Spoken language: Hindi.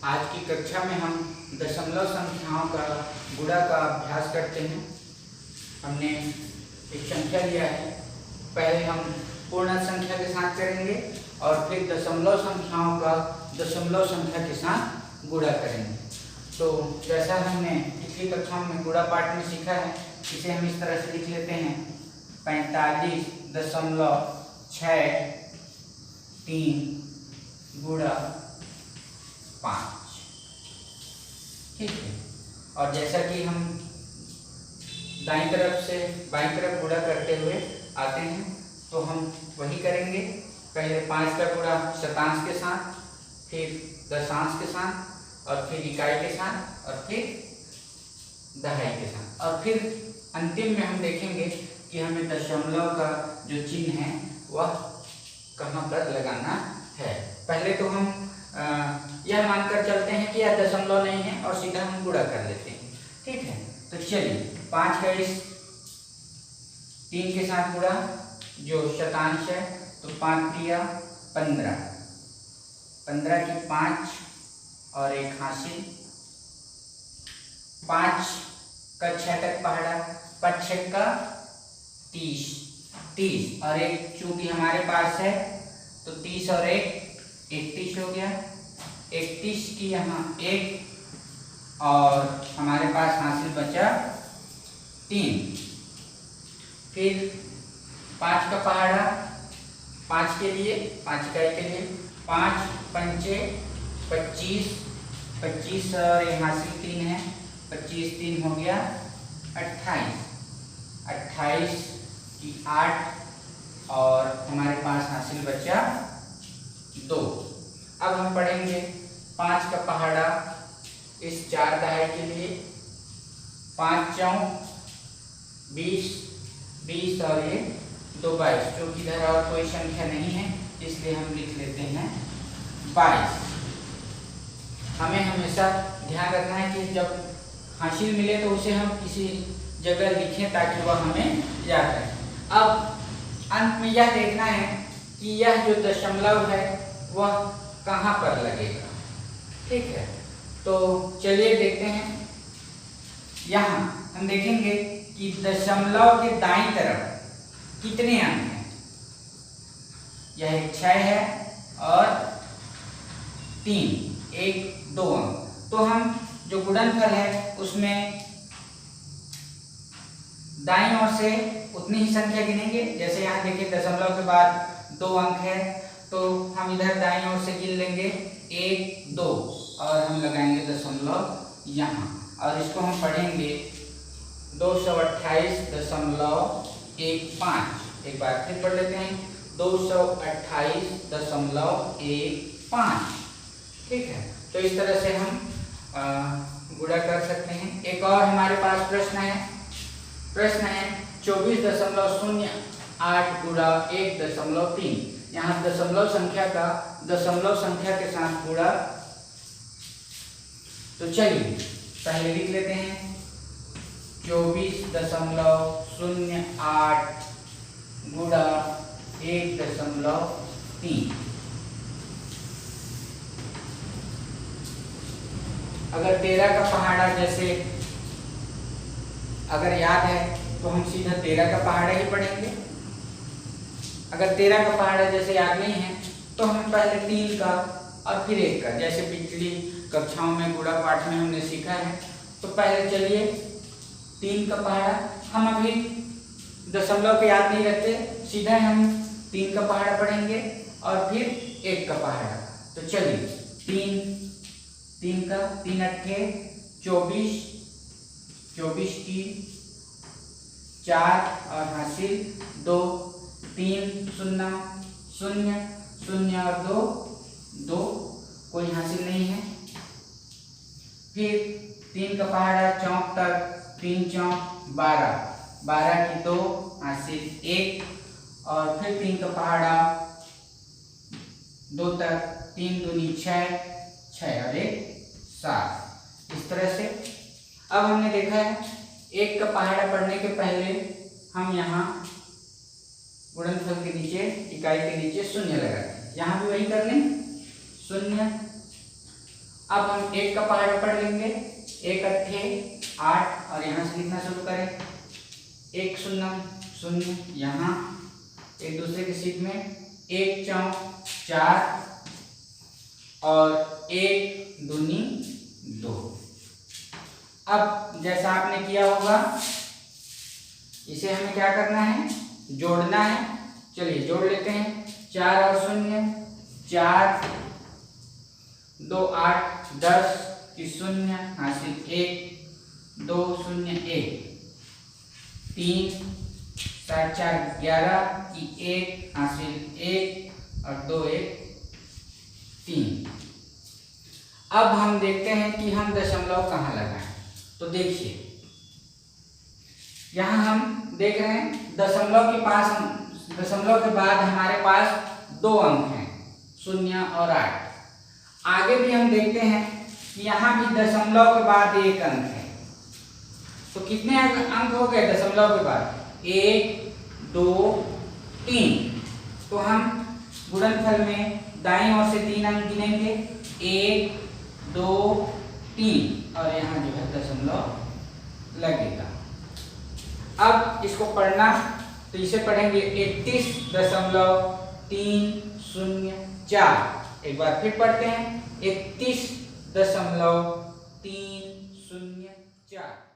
आज की कक्षा में हम दशमलव संख्याओं का गुणा का अभ्यास करते हैं। हमने एक संख्या लिया है, पहले हम पूर्ण संख्या के साथ करेंगे और फिर दशमलव संख्याओं का दशमलव संख्या के साथ गुणा करेंगे। तो जैसा हमने पिछली कक्षाओं में गुणा पाठ में सीखा है, इसे हम इस तरह से लिख लेते हैं 45.63 गुणा 5। ठीक है। और जैसा कि हम दाईं तरफ से बाईं तरफ गुणा करते हुए आते हैं, तो हम वही करेंगे। पहले 5 का गुणा शतांश के साथ, फिर दशांश के साथ, और फिर इकाई के साथ, और फिर दहाई के साथ, और फिर अंतिम में हम देखेंगे कि हमें दशमलव का जो चिन्ह है वह कहाँ पर लगाना है। पहले तो हम यह मानकर चलते हैं कि यह दशमलव नहीं है और सीधा हम गुणा कर लेते हैं। ठीक है, तो चलिए 5 का इस 3 के साथ गुणा जो शतांश है, तो 5 दिया 15, 15 की 5 और 1 हासिल, 5 का 6 तक पहाड़ा, 5 6 का 30, 30 और 1 चूंकि हमारे पास है तो 30 और 1 31 हो गया। 31 की यहाँ 1 और हमारे पास हासिल बचा 3। फिर 5 का पहाड़ा 5 के लिए, 5 इकाई के लिए, 5 पंचे 25, 25 और ये हासिल 3 है, 25 3 हो गया 28, 28 की 8 और हमारे पास हासिल बचा 2। अब हम पढ़ेंगे 5 का पहाड़ा इस 4 दहाई के लिए, 5 चौक 20, 20 और ये 2 22, क्योंकि इधर और कोई संख्या नहीं है इसलिए हम लिख लेते हैं 22। हमें हमेशा ध्यान रखना है कि जब हासिल मिले तो उसे हम किसी जगह लिखें ताकि वह हमें याद रहे। अब अंत में यह देखना है कि यह जो दशमलव है वह कहाँ पर लगेगा। ठीक है, तो चलिए देखते हैं। यहाँ हम देखेंगे कि दशमलव के दाईं तरफ कितने अंक हैं। यह एक 6 है और 3, 1 2 अंक। तो हम जो गुणनफल है उसमें दाईं ओर से उतनी ही संख्या गिनेंगे। जैसे यहाँ देखिए दशमलव के बाद 2 अंक है, तो हम इधर दाईं ओर से गिन लेंगे 1 2 और हम लगाएंगे दशमलव यहाँ, और इसको हम पढ़ेंगे 228.15। एक बार फिर पढ़ लेते हैं 228.15। ठीक है, तो इस तरह से हम गुणा कर सकते हैं। एक और हमारे पास प्रश्न है 24.08 गुणा 1.3। यहाँ दशमलव संख्या का दशमलव संख्या के साथ गुणा। तो चलिए पहले लिख लेते हैं 24.08 गुणा 1.3। अगर 13 का पहाड़ा जैसे अगर याद है तो हम सीधा 13 का पहाड़ा ही पढ़ेंगे। अगर 13 का पहाड़ा जैसे याद नहीं है तो हमें पहले 3 का और फिर 1 का, जैसे पिछली कक्षाओं में गुणा पाठ में हमने सीखा है। तो पहले चलिए 3 का पहाड़ा, हम अभी दशमलव के याद नहीं रखते, सीधा हम 3 का पहाड़ा पढ़ेंगे और फिर 1 का पहाड़ा। तो चलिए 3 का 3 अट्ठे 24, 24 की 4 और हासिल 2, 3 0 0 0 और 2 2, कोई हासिल नहीं है। फिर 3 का पहाड़ा चौक तक 3 चौक 12, 12 की 2 हासिल 1 और फिर 3 का पहाड़ा 2 तक 3 दूनी 6, 6 और 1 7। इस तरह से अब हमने देखा है 1 का पहाड़ा पढ़ने के पहले हम यहाँ गुणनफल के नीचे, इकाई के नीचे 0 लगाते हैं। यहाँ भी वही कर लें 0। अब हम 1 का पहाड़ा पढ़ लेंगे। 1 अट्ठे 8 और यहाँ से लिखना शुरू करें। 1 शून्य शून्य, यहाँ एक दूसरे की सीट में 1 चौक 4 और 1 दूनी 2। अब जैसा आपने किया होगा इसे हमें क्या करना है, जोड़ना है। चलिए जोड़ लेते हैं। 4 और 0 4, 2 8 10 की 0 हासिल 1 2 0 1, 3 7 4 11 की 1 हासिल 1 और 2 1 3। अब हम देखते हैं कि हम दशमलव कहाँ लगाएं। तो देखिए यहाँ हम देख रहे हैं दशमलव के बाद हमारे पास 2 अंक हैं 0 और 8। आगे भी हम देखते हैं कि यहाँ भी दशमलव के बाद 1 अंक है। तो कितने अंक हो गए दशमलव के बाद? 1 2 3। तो हम गुणनफल में दाईं ओर से 3 अंक गिनेंगे, 1 2 3 और यहाँ जो है दशमलव लगेगा। अब इसको पढ़ना तो इसे पढ़ेंगे 31.304। एक बार फिर पढ़ते हैं 31.304।